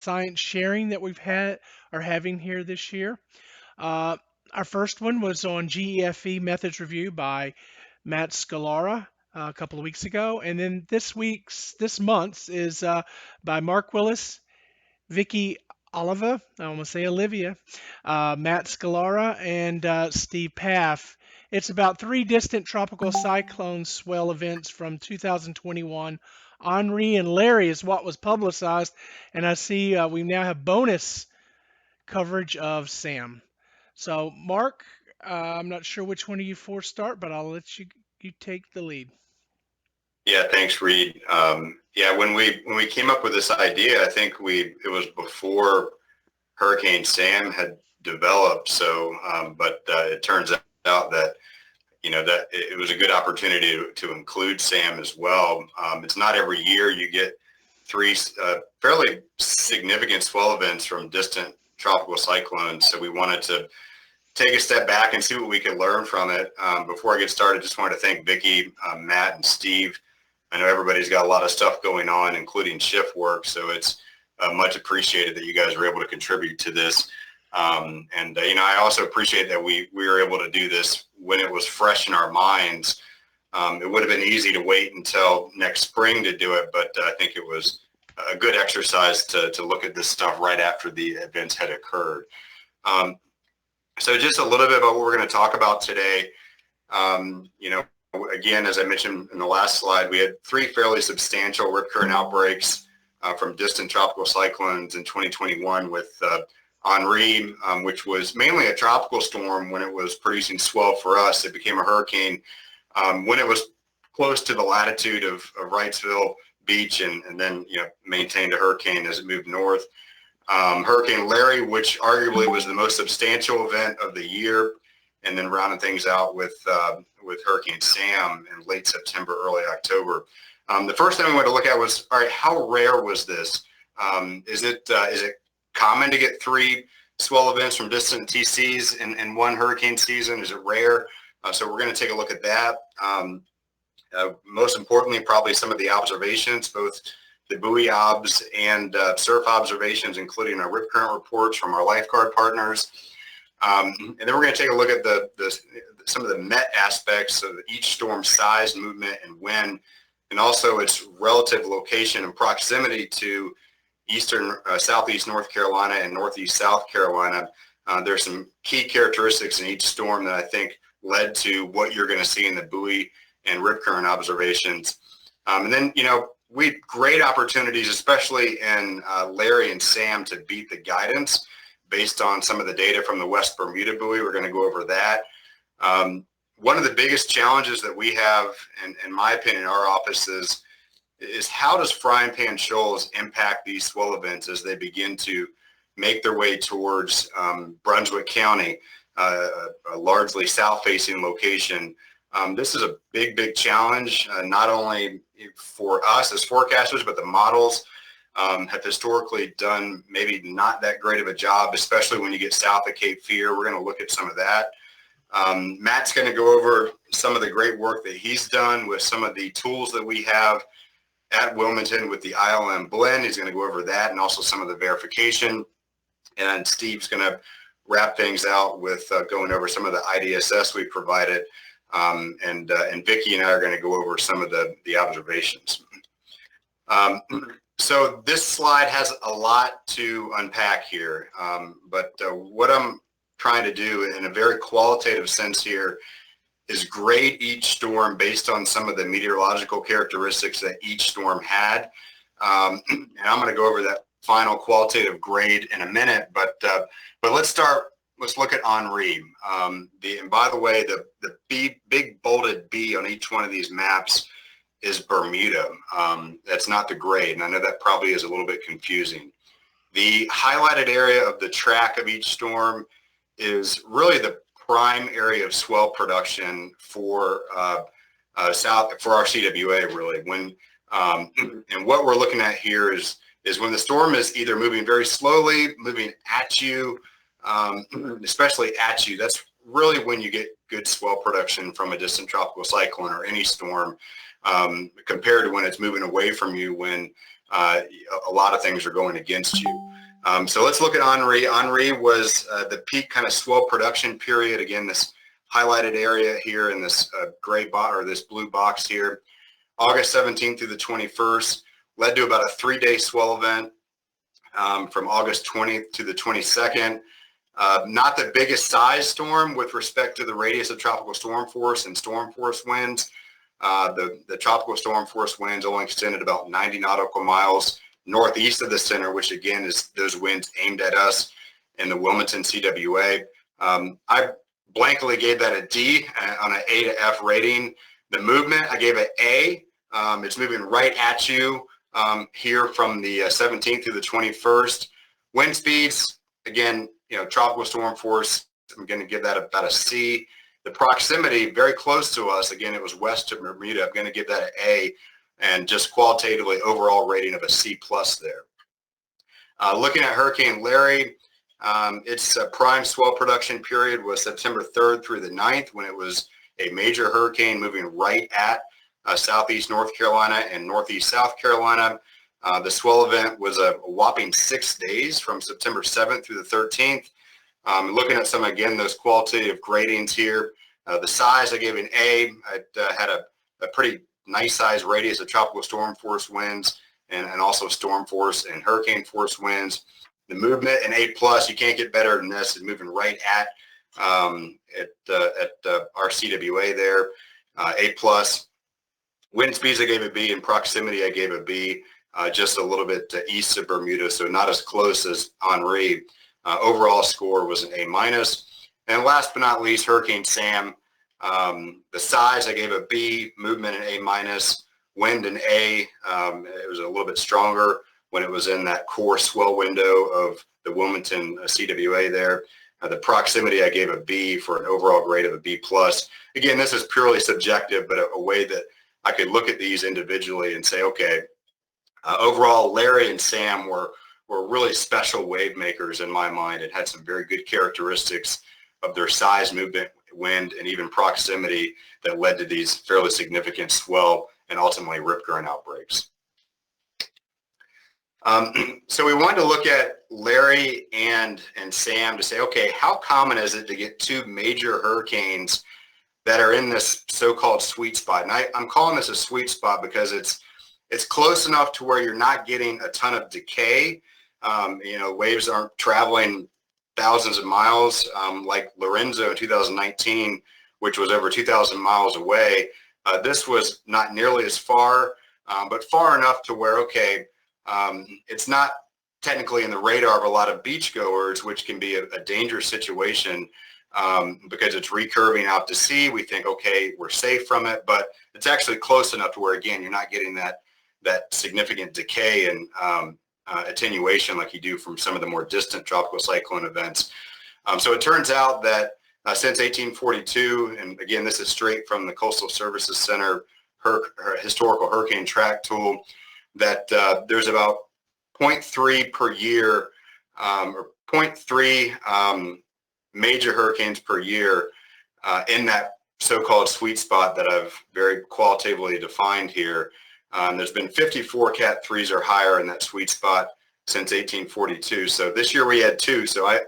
science sharing that are having here this year. Uh, our first one was on GEFE methods review by Matt Scalara a couple of weeks ago, and then this month's is by Mark Willis, Vicky Oliva, I almost say Olivia, Matt Scalara, and Steve Paff. It's about three distant tropical cyclone swell events from 2021. Henri and Larry is what was publicized, and I see we now have bonus coverage of Sam. So, Mark, I'm not sure which one of you four start, but I'll let you take the lead. Yeah, thanks, Reed. Yeah, when we came up with this idea, I think it was before Hurricane Sam had developed. So, but it turns out that that it was a good opportunity to include Sam as well. It's not every year you get three fairly significant swell events from distant tropical cyclones. So we wanted to take a step back and see what we could learn from it. Before I get started, just wanted to thank Vicky, Matt, and Steve. I know everybody's got a lot of stuff going on, including shift work, so it's much appreciated that you guys were able to contribute to this. I also appreciate that we were able to do this when it was fresh in our minds. It would have been easy to wait until next spring to do it, but I think it was a good exercise to look at this stuff right after the events had occurred. So just a little bit about what we're going to talk about today. Again, as I mentioned in the last slide, we had three fairly substantial rip current outbreaks from distant tropical cyclones in 2021 with Henri, which was mainly a tropical storm when it was producing swell for us. It became a hurricane when it was close to the latitude of Wrightsville Beach, and then maintained a hurricane as it moved north. Hurricane Larry, which arguably was the most substantial event of the year, and then rounding things out with Hurricane Sam in late September, early October. The first thing we wanted to look at was, all right, how rare was this? Is it common to get three swell events from distant TCs in one hurricane season? Is it rare? So we're going to take a look at that. Most importantly, probably some of the observations, both the buoy obs and surf observations, including our rip current reports from our lifeguard partners. And then we're going to take a look at some of the met aspects of each storm size, movement, and wind, and also its relative location and proximity to southeast North Carolina and northeast South Carolina. There's some key characteristics in each storm that I think led to what you're going to see in the buoy and rip current observations. And then, we had great opportunities, especially in Larry and Sam, to beat the guidance based on some of the data from the West Bermuda buoy. We're going to go over that. One of the biggest challenges that we have, in my opinion, in our office is how does frying pan shoals impact these swell events as they begin to make their way towards Brunswick County, a largely south-facing location. This is a big challenge, not only for us as forecasters, but the models have historically done maybe not that great of a job, especially when you get south of Cape Fear. We're going to look at some of that. Matt's going to go over some of the great work that he's done with some of the tools that we have at Wilmington with the ILM blend. He's going to go over that and also some of the verification. And Steve's going to wrap things out with going over some of the IDSS we provided. And Vicky and I are going to go over some of the observations. So this slide has a lot to unpack here, but what I'm trying to do in a very qualitative sense here is grade each storm based on some of the meteorological characteristics that each storm had. And I'm going to go over that final qualitative grade in a minute, but let's look at Henri. And by the way, the big bolded B on each one of these maps is Bermuda. That's not the grade, and I know that probably is a little bit confusing. The highlighted area of the track of each storm is really the prime area of swell production for our CWA, really. And what we're looking at here is when the storm is either moving very slowly, moving at you, especially at you. That's really when you get good swell production from a distant tropical cyclone or any storm, compared to when it's moving away from you, when a lot of things are going against you. So let's look at Henri. Henri was the peak kind of swell production period. Again, this highlighted area here in this gray box or this blue box here, August 17th through the 21st, led to about a 3-day swell event from August 20th to the 22nd. Not the biggest size storm with respect to the radius of tropical storm force and storm force winds. The tropical storm force winds only extended about 90 nautical miles northeast of the center, which again is those winds aimed at us in the Wilmington CWA. I blankly gave that a D on an A to F rating. The movement, I gave it A. It's moving right at you here from the 17th through the 21st. Wind speeds, again, tropical storm force, I'm going to give that about a C. The proximity, very close to us, again, it was west of Bermuda. I'm going to give that an A, and just qualitatively overall rating of a C plus there. Looking at Hurricane Larry, its prime swell production period was September 3rd through the 9th, when it was a major hurricane moving right at southeast North Carolina and northeast South Carolina. The swell event was a whopping 6 days from September 7th through the 13th. Looking at some, again, those qualitative gradings here. The size, I gave an A. It had a pretty nice size radius of tropical storm force winds and also storm force and hurricane force winds. The movement, an A plus. You can't get better than this. It's moving right at our CWA there. A plus. Wind speeds, I gave a B, and proximity, I gave a B. Just a little bit east of Bermuda, so not as close as Henri. Overall score was an A minus. And last but not least, Hurricane Sam. The size, I gave a B. Movement, an A minus. Wind, an A. It was a little bit stronger when it was in that core swell window of the Wilmington CWA there. The proximity, I gave a B for an overall grade of a B plus. Again, this is purely subjective, but a way that I could look at these individually and say, okay, overall, Larry and Sam were really special wave makers in my mind. It had some very good characteristics of their size, movement, wind, and even proximity that led to these fairly significant swell and ultimately rip current outbreaks. So we wanted to look at Larry and Sam to say, okay, how common is it to get two major hurricanes that are in this so-called sweet spot? And I'm calling this a sweet spot because it's close enough to where you're not getting a ton of decay. Waves aren't traveling thousands of miles like Lorenzo in 2019, which was over 2,000 miles away. This was not nearly as far, but far enough to where, okay, it's not technically in the radar of a lot of beachgoers, which can be a dangerous situation because it's recurving out to sea. We think, okay, we're safe from it, but it's actually close enough to where, again, you're not getting that significant decay and attenuation like you do from some of the more distant tropical cyclone events. So it turns out that since 1842, and again, this is straight from the Coastal Services Center historical hurricane track tool, that there's about 0.3 per year or 0.3 major hurricanes per year in that so-called sweet spot that I've very qualitatively defined here. There's been 54 Cat 3s or higher in that sweet spot since 1842. So this year we had 2. So I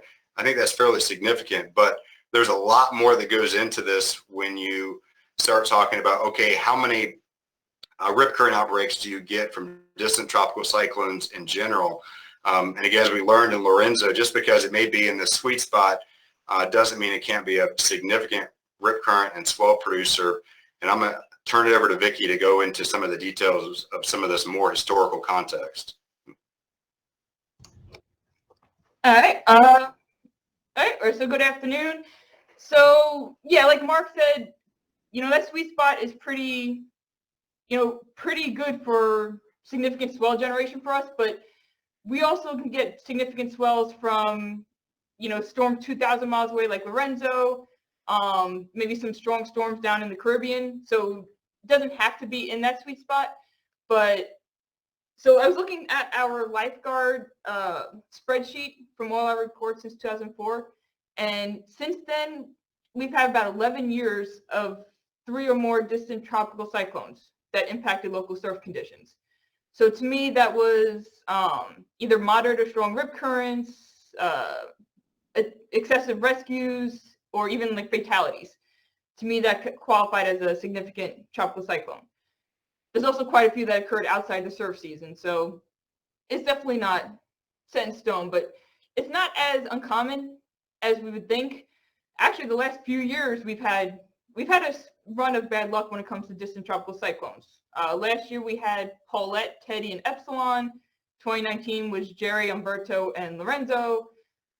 think that's fairly significant, but there's a lot more that goes into this when you start talking about, okay, how many rip current outbreaks do you get from distant tropical cyclones in general? And again, as we learned in Lorenzo, just because it may be in the sweet spot doesn't mean it can't be a significant rip current and swell producer. And I'm going to turn it over to Vicki to go into some of the details of some of this more historical context. All right. So good afternoon. So yeah, like Mark said, that sweet spot is pretty good for significant swell generation for us, but we also can get significant swells from, storm 2,000 miles away like Lorenzo, maybe some strong storms down in the Caribbean. So it doesn't have to be in that sweet spot. But so I was looking at our lifeguard spreadsheet from all our reports since 2004. And since then, we've had about 11 years of 3 or more distant tropical cyclones that impacted local surf conditions. So to me, that was either moderate or strong rip currents, excessive rescues, or even like fatalities. To me, that qualified as a significant tropical cyclone. There's also quite a few that occurred outside the surf season, so it's definitely not set in stone, but it's not as uncommon as we would think. Actually, the last few years we've had a run of bad luck when it comes to distant tropical cyclones. Last year we had Paulette, Teddy, and Epsilon. 2019 was Jerry, Umberto, and Lorenzo.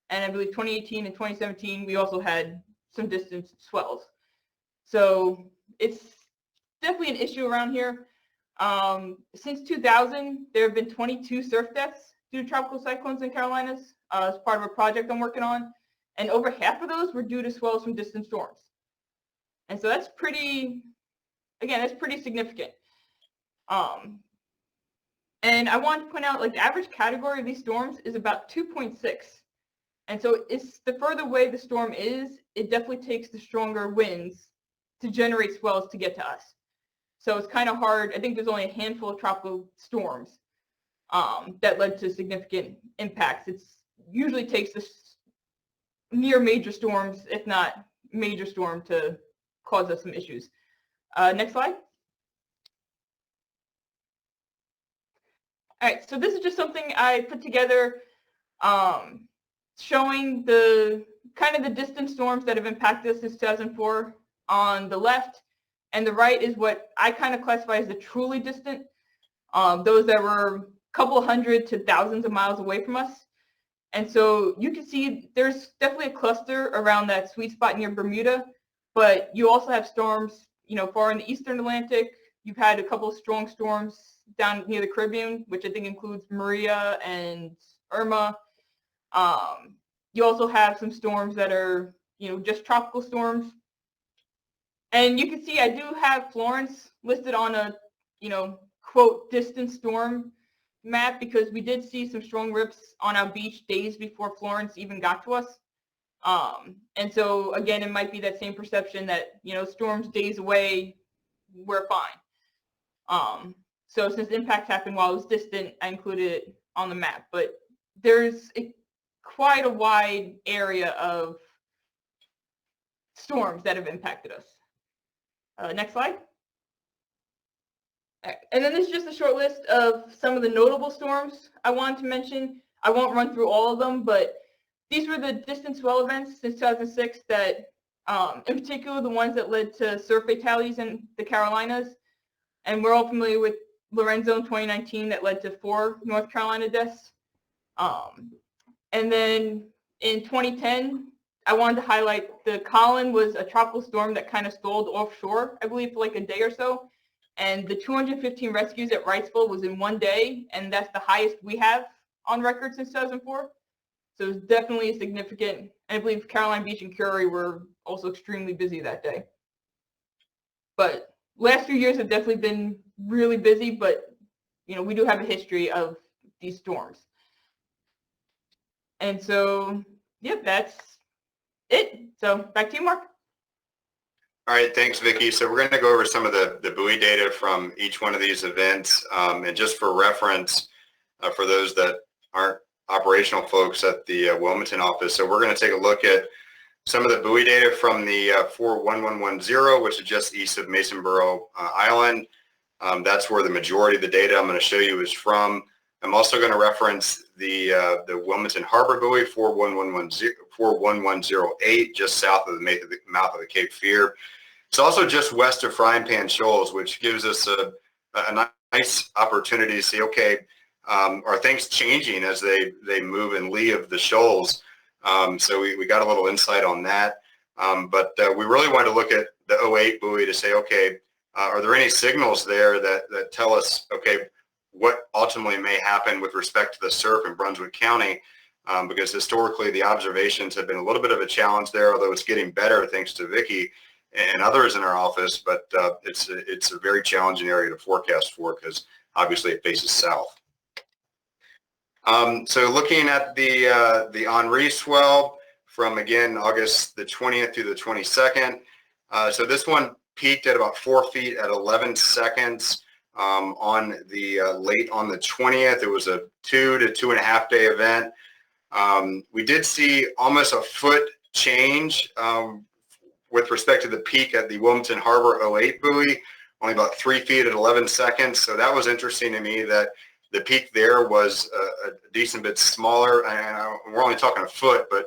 And I believe 2018 and 2017 we also had some distant swells. So it's definitely an issue around here. Since 2000, there have been 22 surf deaths due to tropical cyclones in Carolinas as part of a project I'm working on. And over half of those were due to swells from distant storms. And so that's pretty significant. And I want to point out, like, the average category of these storms is about 2.6. And so it's the further away the storm is, it definitely takes the stronger winds to generate swells to get to us. So it's kind of hard. I think there's only a handful of tropical storms that led to significant impacts. It usually takes the near major storms, if not major storm, to cause us some issues. Next slide. All right, so this is just something I put together showing the kind of the distant storms that have impacted us since 2004 on the left, and the right is what I kind of classify as the truly distant, those that were a couple hundred to thousands of miles away from us. And so you can see there's definitely a cluster around that sweet spot near Bermuda, but you also have storms, far in the Eastern Atlantic. You've had a couple of strong storms down near the Caribbean, which I think includes Maria and Irma. You also have some storms that are, just tropical storms. And you can see I do have Florence listed on a, quote, distant storm map, because we did see some strong rips on our beach days before Florence even got to us. And so, again, it might be that same perception that, storms days away, we're fine. So since impact happened while it was distant, I included it on the map. But there's quite a wide area of storms that have impacted us. Next slide. All right. And then this is just a short list of some of the notable storms I wanted to mention. I won't run through all of them, but these were the distant swell events since 2006 that, in particular, the ones that led to surf fatalities in the Carolinas. And we're all familiar with Lorenzo in 2019 that led to 4 North Carolina deaths. And then in 2010, I wanted to highlight the Colin was a tropical storm that kind of stalled offshore, I believe, for like a day or so. And the 215 rescues at Wrightsville was in one day, and that's the highest we have on record since 2004. So it was definitely significant. And I believe Caroline Beach and Curie were also extremely busy that day. But last few years have definitely been really busy, but we do have a history of these storms. And so, yep, that's it. So back to you, Mark. All right, thanks, Vicki. So we're going to go over some of the buoy data from each one of these events. And just for reference, for those that aren't operational folks at the Wilmington office, so we're going to take a look at some of the buoy data from the 41110, which is just east of Masonboro Island. That's where the majority of the data I'm going to show you is from. I'm also going to reference the Wilmington Harbor buoy 41108, just south of the mouth of the Cape Fear. It's also just west of Frying Pan Shoals, which gives us a nice opportunity to see, okay, are things changing as they move in lee of the shoals? So we got a little insight on that. But we really wanted to look at the 08 buoy to say, okay, are there any signals there that tell us, okay, what ultimately may happen with respect to the surf in Brunswick County? Because historically the observations have been a little bit of a challenge there, although it's getting better thanks to Vicki and others in our office, but it's a very challenging area to forecast for because obviously it faces south. So looking at the Henri swell from, again, August the 20th through the 22nd. So this one peaked at about 4 feet at 11 seconds. on the late on the 20th. It was a 2 to 2.5 day event. We did see almost a foot change with respect to the peak at the Wilmington Harbor 08 buoy, only about 3 feet at 11 seconds. So that was interesting to me that the peak there was a decent bit smaller. And we're only talking a foot, but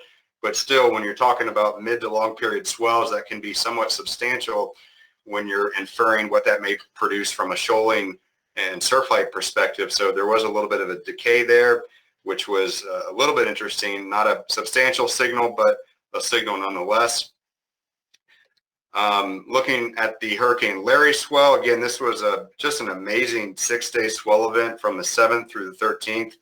still, when you're talking about mid to long period swells, that can be somewhat substantial when you're inferring what that may produce from a shoaling and surf height perspective. So there was a little bit of a decay there, which was a little bit interesting. Not a substantial signal, but a signal nonetheless. Looking at the Hurricane Larry swell, again, this was just an amazing 6-day swell event from the 7th through the 13th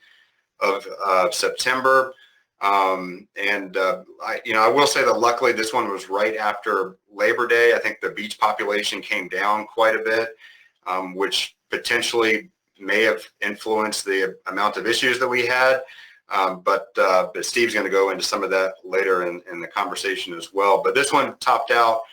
of September. I will say that luckily this one was right after Labor Day. I think the beach population came down quite a bit, which potentially may have influenced the amount of issues that we had. But Steve's going to go into some of that later in the conversation as well. But this one topped out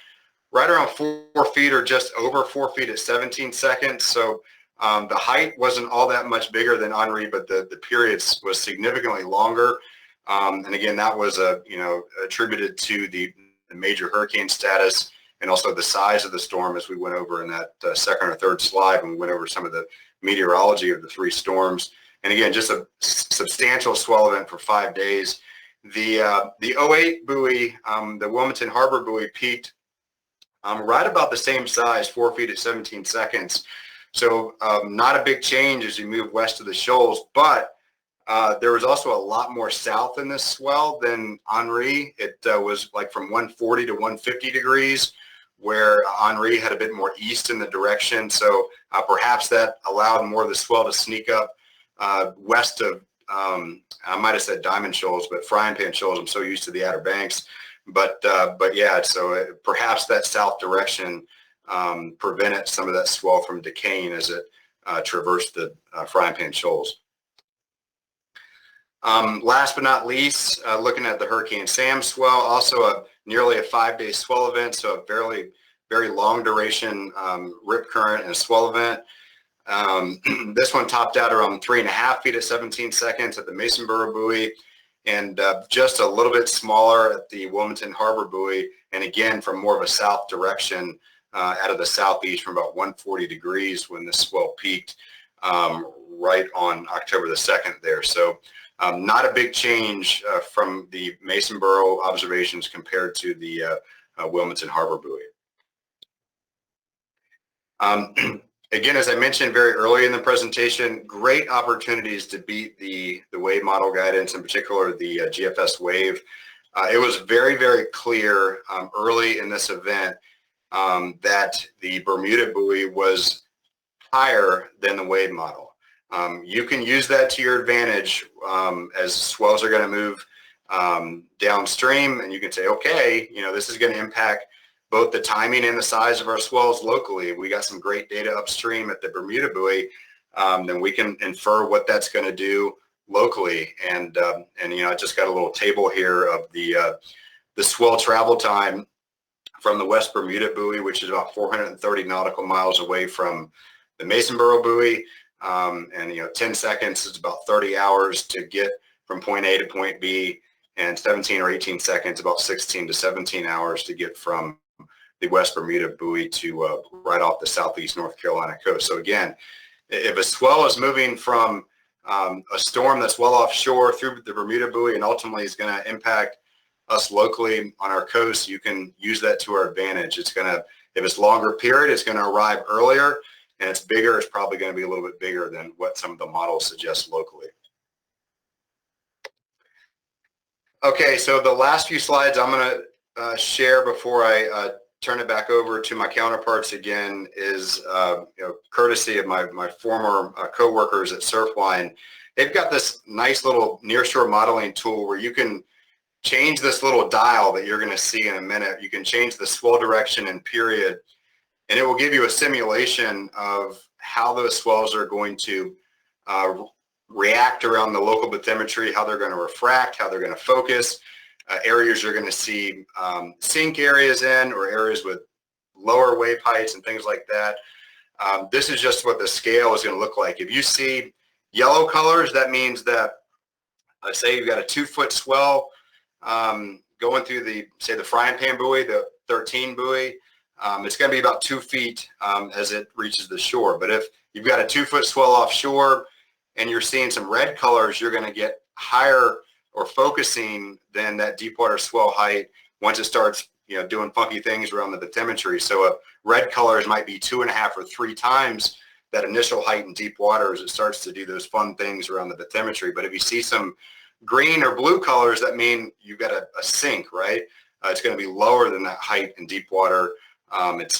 right around 4 feet or just over 4 feet at 17 seconds. So the height wasn't all that much bigger than Henri, but the period was significantly longer. And again, that was attributed to the major hurricane status and also the size of the storm, as we went over in that second or third slide when we went over some of the meteorology of the 3 storms. And again, just a substantial swell event for 5 days. The 08 buoy, the Wilmington Harbor buoy, peaked right about the same size, 4 feet at 17 seconds. So not a big change as you move west of the shoals, but there was also a lot more south in this swell than Henri. It was like from 140 to 150 degrees, where Henri had a bit more east in the direction. So perhaps that allowed more of the swell to sneak up west of, I might have said Diamond Shoals, but Frying Pan Shoals. I'm so used to the Outer Banks. But yeah, so perhaps that south direction prevented some of that swell from decaying as it traversed the Frying Pan Shoals. Last but not least, looking at the Hurricane Sam swell, also nearly a 5-day swell event, so a very long duration rip current and swell event. This one topped out around 3.5 feet at 17 seconds at the Masonboro buoy, and just a little bit smaller at the Wilmington Harbor buoy, and again from more of a south direction out of the southeast from about 140 degrees when the swell peaked right on October the 2nd there. So not a big change from the Masonboro observations compared to the Wilmington Harbor buoy. Again, as I mentioned very early in the presentation, great opportunities to beat the wave model guidance, in particular the GFS wave. It was very, very clear early in this event that the Bermuda buoy was higher than the wave model. You can use that to your advantage as swells are going to move downstream, and you can say, okay, this is going to impact both the timing and the size of our swells locally. We got some great data upstream at the Bermuda buoy, then we can infer what that's going to do locally. And I just got a little table here of the swell travel time from the West Bermuda buoy, which is about 430 nautical miles away from the Masonboro buoy. 10 seconds is about 30 hours to get from point A to point B, and 17 or 18 seconds, about 16 to 17 hours to get from the West Bermuda buoy to right off the southeast North Carolina coast. So again, if a swell is moving from a storm that's well offshore through the Bermuda buoy and ultimately is going to impact us locally on our coast, you can use that to our advantage. It's going to, if it's longer period, it's going to arrive earlier, and it's bigger, it's probably going to be a little bit bigger than what some of the models suggest locally. Okay, so the last few slides I'm going to share before I turn it back over to my counterparts again is courtesy of my former co-workers at Surfline. They've got this nice little nearshore modeling tool where you can change this little dial that you're going to see in a minute. You can change the swell direction and period, and it will give you a simulation of how those swells are going to react around the local bathymetry, how they're going to refract, how they're going to focus, areas you're going to see sink areas in, or areas with lower wave heights and things like that. This is just what the scale is going to look like. If you see yellow colors, that means that, say you've got a 2-foot swell going through the, say, the frying pan buoy, the 13 buoy. It's going to be about 2 feet as it reaches the shore. But if you've got a 2-foot swell offshore and you're seeing some red colors, you're going to get higher or focusing than that deep water swell height once it starts, doing funky things around the bathymetry. So a red colors might be 2.5 or 3 times that initial height in deep water as it starts to do those fun things around the bathymetry. But if you see some green or blue colors, that mean you've got a sink, right? It's going to be lower than that height in deep water.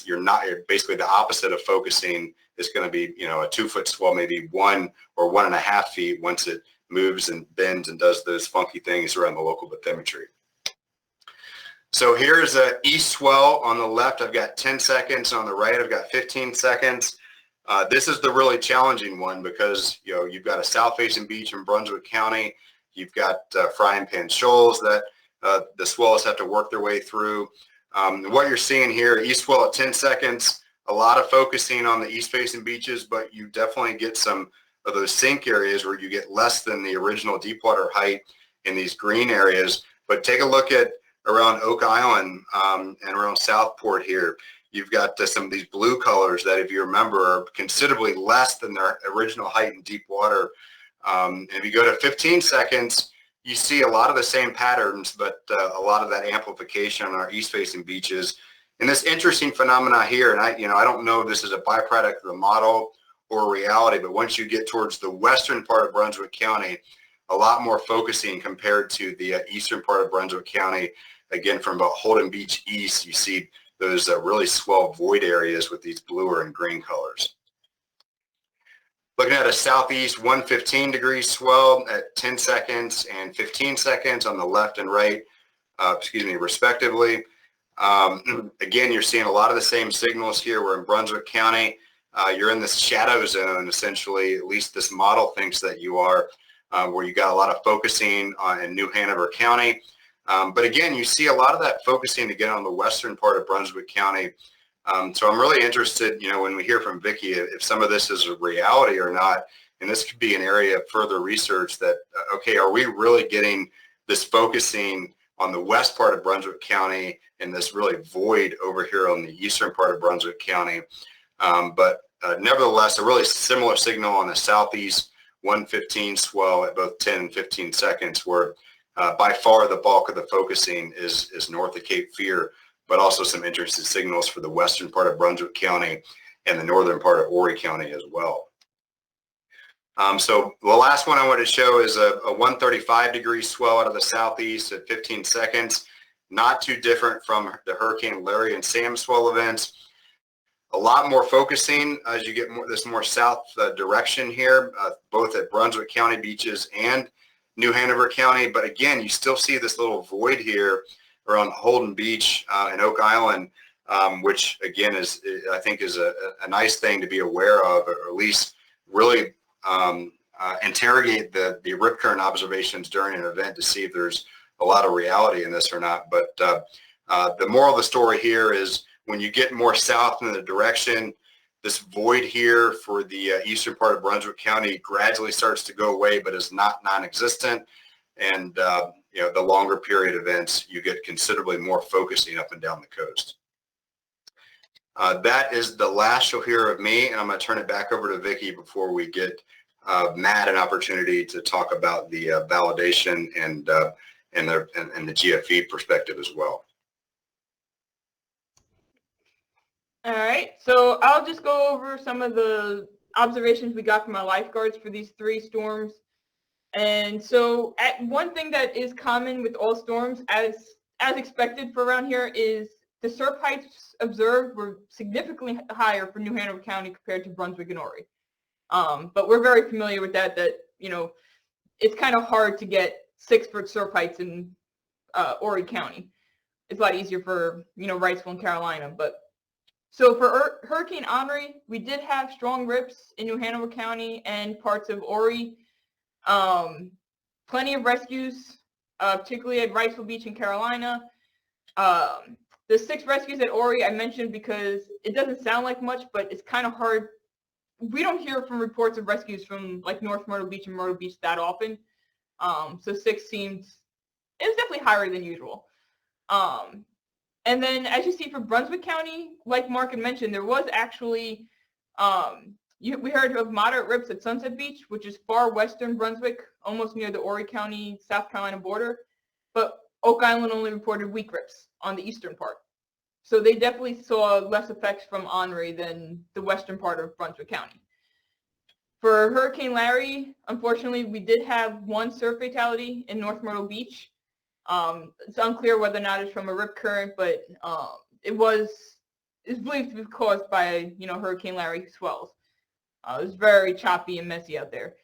You're basically the opposite of focusing. It's going to be, a 2-foot swell, maybe 1 or 1.5 feet once it moves and bends and does those funky things around the local bathymetry. So here's a east swell on the left. I've got 10 seconds. On the right, I've got 15 seconds. This is the really challenging one because, you've got a south-facing beach in Brunswick County. You've got frying pan shoals that the swells have to work their way through. What you're seeing here, east swell at 10 seconds, a lot of focusing on the east-facing beaches, but you definitely get some of those sink areas where you get less than the original deep water height in these green areas. But take a look at around Oak Island and around Southport here. You've got some of these blue colors that, if you remember, are considerably less than their original height in deep water. If you go to 15 seconds, you see a lot of the same patterns, but a lot of that amplification on our east-facing beaches. And this interesting phenomena here, and I don't know if this is a byproduct of the model or reality, but once you get towards the western part of Brunswick County, a lot more focusing compared to the eastern part of Brunswick County. Again, from about Holden Beach east, you see those really swell void areas with these bluer and green colors. Looking at a southeast 115 degree swell at 10 seconds and 15 seconds on the left and right, respectively. Again, you're seeing a lot of the same signals here. We're in Brunswick County. You're in this shadow zone, essentially, at least this model thinks that you are, where you got a lot of focusing in New Hanover County. But again, you see a lot of that focusing again on the western part of Brunswick County. So I'm really interested, when we hear from Vicki, if some of this is a reality or not. And this could be an area of further research that, okay, are we really getting this focusing on the west part of Brunswick County and this really void over here on the eastern part of Brunswick County? But nevertheless, a really similar signal on the southeast 115 swell at both 10 and 15 seconds, where by far the bulk of the focusing is north of Cape Fear, but also some interesting signals for the western part of Brunswick County and the northern part of Horry County as well. So the last one I want to show is a 135 degree swell out of the southeast at 15 seconds. Not too different from the Hurricane Larry and Sam swell events. A lot more focusing as you get this more south direction here, both at Brunswick County beaches and New Hanover County. But again, you still see this little void here around Holden Beach and Oak Island, which again I think is a nice thing to be aware of, or at least really interrogate the rip current observations during an event to see if there's a lot of reality in this or not. But the moral of the story here is, when you get more south in the direction, this void here for the eastern part of Brunswick County gradually starts to go away, but is not non-existent. And the longer period events, you get considerably more focusing up and down the coast. That is the last you'll hear of me, and I'm going to turn it back over to Vicki before we get Matt an opportunity to talk about the validation and the GFE perspective as well. All right, so I'll just go over some of the observations we got from our lifeguards for these 3 storms. And so one thing that is common with all storms, as expected for around here, is the surf heights observed were significantly higher for New Hanover County compared to Brunswick and Horry. But we're very familiar with that it's kind of hard to get 6-foot surf heights in Horry County. It's a lot easier for, Wrightsville and Carolina. But so for Hurricane Henri, we did have strong rips in New Hanover County and parts of Horry. Plenty of rescues, particularly at Wrightsville Beach in Carolina. The 6 rescues at Ori I mentioned because it doesn't sound like much, but it's kind of hard. We don't hear from reports of rescues from like North Myrtle Beach and Myrtle Beach that often. So 6 seems, it was definitely higher than usual. And then as you see for Brunswick County, like Mark had mentioned, there was actually, we heard of moderate rips at Sunset Beach, which is far western Brunswick, almost near the Horry County, South Carolina border. But Oak Island only reported weak rips on the eastern part. So they definitely saw less effects from Henri than the western part of Brunswick County. For Hurricane Larry, unfortunately, we did have 1 surf fatality in North Myrtle Beach. It's unclear whether or not it's from a rip current, but it's believed to be caused by, Hurricane Larry swells. It was very choppy and messy out there.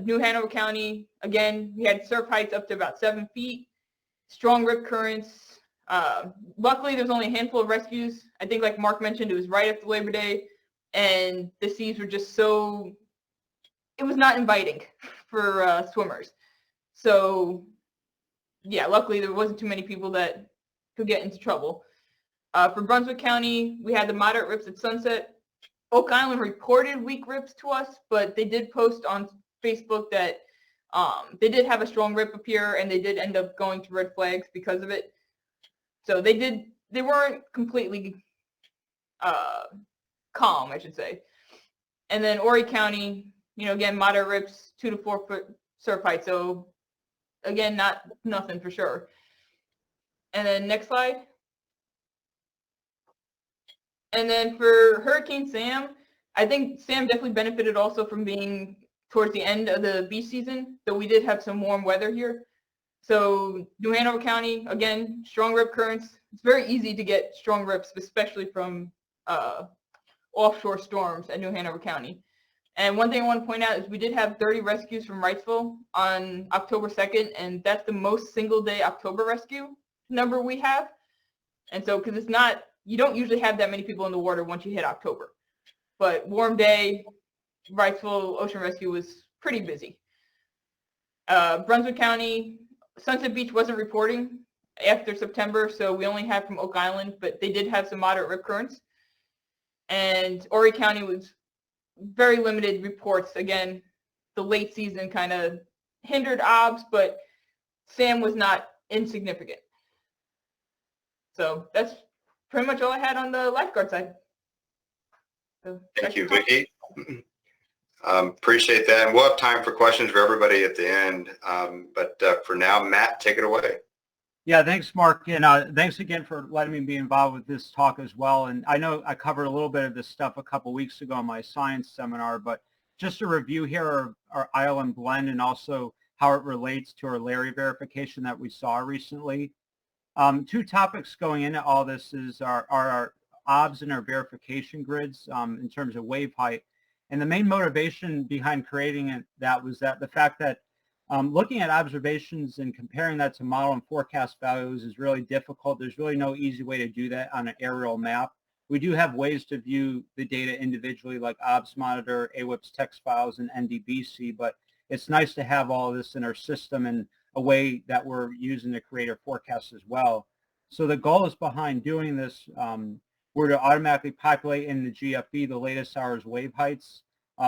New Hanover County, again, we had surf heights up to about 7 feet, strong rip currents. Luckily, there was only a handful of rescues. I think, like Mark mentioned, it was right after Labor Day, and the seas were just so, it was not inviting for swimmers. So, yeah, luckily there wasn't too many people that could get into trouble. For Brunswick County, we had the moderate rips at Sunset. Oak Island reported weak rips to us, but they did post on Facebook that they did have a strong rip appear, and they did end up going to red flags because of it. So they weren't completely calm, I should say. And then Horry County, again, moderate rips, 2 to 4 foot surf height. So again, nothing for sure. And then next slide. And then for Hurricane Sam, I think Sam definitely benefited also from being towards the end of the beach season, though we did have some warm weather here. So New Hanover County, again, strong rip currents. It's very easy to get strong rips, especially from offshore storms at New Hanover County. And one thing I want to point out is we did have 30 rescues from Wrightsville on October 2nd, and that's the most single-day October rescue number we have. And so, because you don't usually have that many people in the water once you hit October. But warm day, Wrightsville Ocean Rescue was pretty busy. Brunswick County, Sunset Beach wasn't reporting after September, so we only had from Oak Island, but they did have some moderate rip currents. And Horry County was very limited reports. Again, the late season kind of hindered OBS, but Sam was not insignificant. So that's pretty much all I had on the lifeguard side. So thank you, Vicki. Appreciate that. And we'll have time for questions for everybody at the end. But for now, Matt, take it away. Yeah, thanks, Mark. And thanks again for letting me be involved with this talk as well. And I know I covered a little bit of this stuff a couple weeks ago on my science seminar, but just a review here of our ILM blend and also how it relates to our Larry verification that we saw recently. 2 topics going into all this is our OBS and our verification grids in terms of wave height. And the main motivation behind creating that was the fact that looking at observations and comparing that to model and forecast values is really difficult. There's really no easy way to do that on an aerial map. We do have ways to view the data individually, like OBS Monitor, AWIPS text files, and NDBC, but it's nice to have all of this in our system in a way that we're using to create our forecasts as well. So the goal is behind doing this, we're to automatically populate in the GFB the latest hour's wave heights.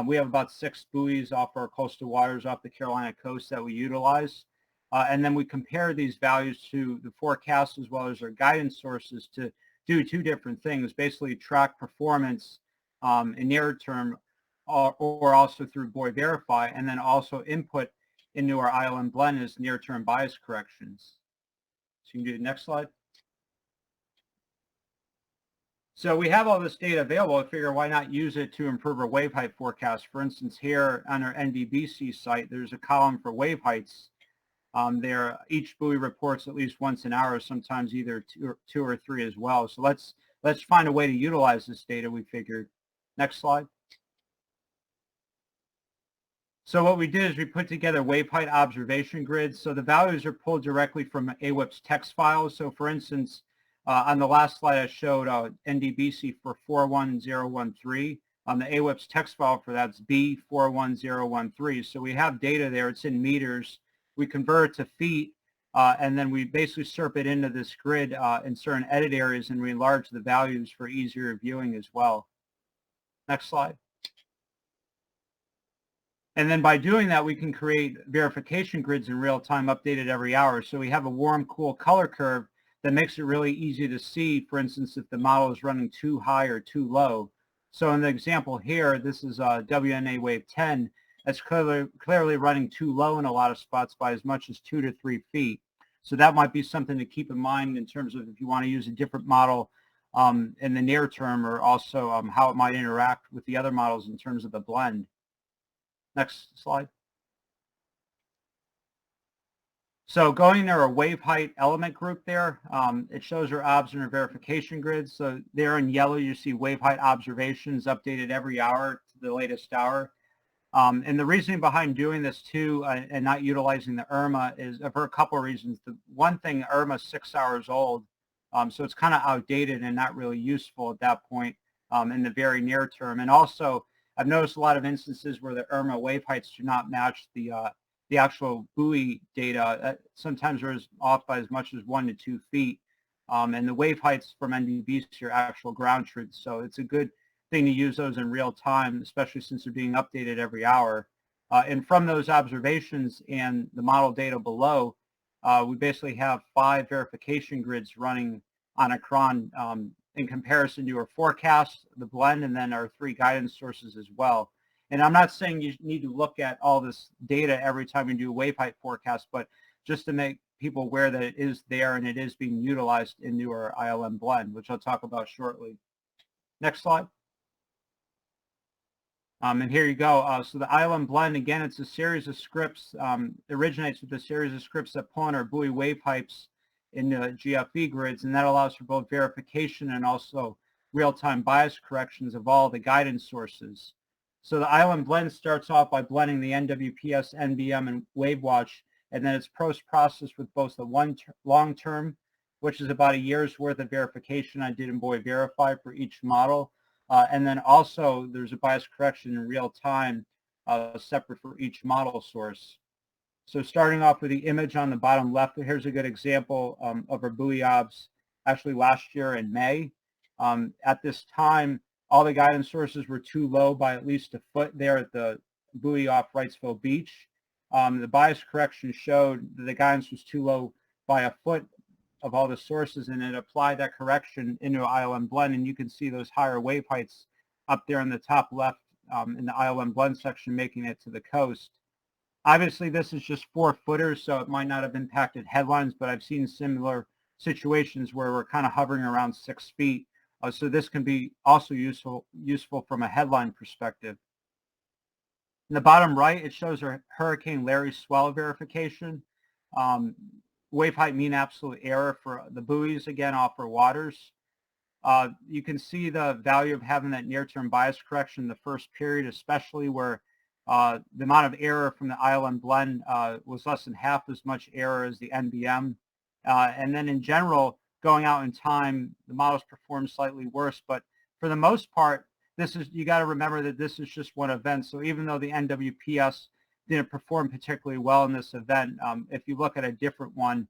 We have about 6 buoys off our coastal waters off the Carolina coast that we utilize. And then we compare these values to the forecast as well as our guidance sources to do 2 different things, basically track performance in near term or also through buoy verify, and then also input into our ILM blend as near-term bias corrections. So you can do the next slide. So we have all this data available. I figure why not use it to improve our wave height forecast. For instance, here on our NDBC site, there's a column for wave heights. There, each buoy reports at least once an hour, sometimes either 2 or 3 as well. So let's find a way to utilize this data, we figured. Next slide. So what we did is we put together wave height observation grids. So the values are pulled directly from AWIPS text files. So for instance, on the last slide I showed NDBC for 41013. The AWIPS text file for that's B41013. So we have data there. It's in meters. We convert it to feet, And then we basically serp it into this grid in certain edit areas, and we enlarge the values for easier viewing as well. Next slide. And then by doing that, we can create verification grids in real time, updated every hour. So we have a warm, cool color curve that makes it really easy to see, for instance, if the model is running too high or too low. So in the example here, this is WNA wave 10. That's clearly running too low in a lot of spots by as much as 2 to 3 feet. So that might be something to keep in mind in terms of if you want to use a different model in the near term, or also how it might interact with the other models in terms of the blend. Next slide. So going to our wave height element group there, it shows our obs and our verification grids. So there in yellow, you see wave height observations updated every hour to the latest hour. And the reasoning behind doing this too and not utilizing the IRMA is for a couple of reasons. The one thing, IRMA is 6 hours old, so it's kind of outdated and not really useful at that point in the very near term. And also, I've noticed a lot of instances where the IRMA wave heights do not match the actual buoy data. Sometimes they're off by as much as 1 to 2 feet. And the wave heights from NDVs are actual ground truths. So it's a good thing to use those in real time, especially since they're being updated every hour. And from those observations and the model data below, we basically have 5 verification grids running on a cron in comparison to our forecast, the blend, and then our 3 guidance sources as well. And I'm not saying you need to look at all this data every time you do a wave height forecast, but just to make people aware that it is there and it is being utilized into our ILM blend, which I'll talk about shortly. Next slide. And here you go. So the ILM blend, again, it's a series of scripts. Originates with a series of scripts that pull in our buoy wave heights in the GFE grids, and that allows for both verification and also real-time bias corrections of all the guidance sources. So the ILM blend starts off by blending the NWPS, NBM, and WaveWatch, and then it's post-processed with both the long-term, which is about a year's worth of verification I did in Buoy Verify for each model, and then also there's a bias correction in real time separate for each model source. So starting off with the image on the bottom left, here's a good example of our buoy obs actually last year in May. At this time, all the guidance sources were too low by at least a foot there at the buoy off Wrightsville Beach. The bias correction showed that the guidance was too low by a foot of all the sources, and it applied that correction into ILM blend, and you can see those higher wave heights up there in the top left in the ILM blend section making it to the coast. Obviously, this is just 4 footers, so it might not have impacted headlines, but I've seen similar situations where we're kind of hovering around 6 feet. So this can be also useful from a headline perspective. In the bottom right, it shows our Hurricane Larry swell verification. Wave height mean absolute error for the buoys, again, off our waters. You can see the value of having that near-term bias correction in the first period, especially where the amount of error from the ILM blend was less than half as much error as the NBM. And then in general, going out in time, the models perform slightly worse. But for the most part, you got to remember that this is just one event. So even though the NWPS didn't perform particularly well in this event, if you look at a different one,